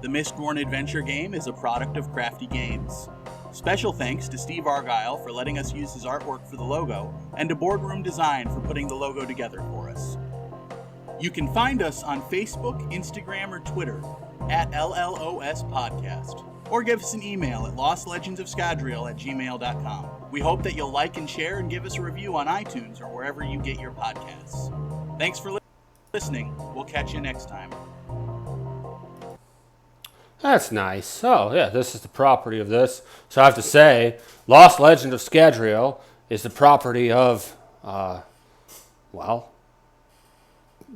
The Mistborn adventure game is a product of Crafty Games. Special thanks to Steve Argyle for letting us use his artwork for the logo, and to Boardroom Design for putting the logo together for us. You can find us on Facebook, Instagram, or Twitter at LLOS Podcast, or give us an email at lostlegendsofscadrial@gmail.com. We hope that you'll like and share and give us a review on iTunes or wherever you get your podcasts. Thanks for listening. We'll catch you next time. That's nice. Oh, yeah, this is the property of this. So I have to say, Lost Legend of Scadrial is the property of, well,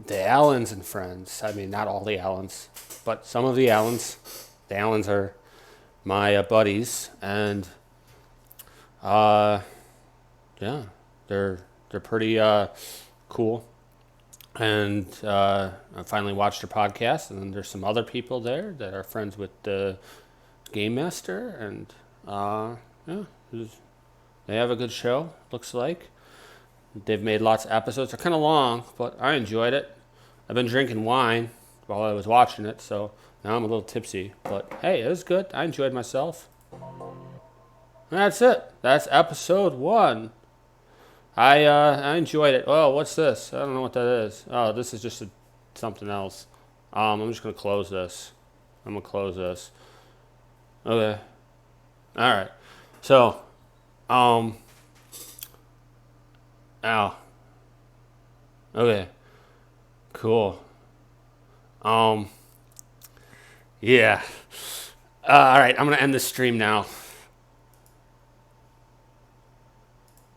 the Allens and friends. I mean, not all the Allens, but some of the Allens. The Allens are my buddies, and yeah, they're pretty cool. And I finally watched their podcast, and then there's some other people there that are friends with the Game Master, and yeah, they have a good show. Looks like they've made lots of episodes. They're kind of long, but I enjoyed it. I've been drinking wine while I was watching it, so now I'm a little tipsy. But hey, it was good. I enjoyed myself. And that's it. That's episode 1. I enjoyed it. Oh, what's this? I don't know what that is. Oh, this is just something else. I'm just gonna close this. Okay. All right. So, ow. Okay. Cool. Yeah. All right. I'm gonna end the stream now.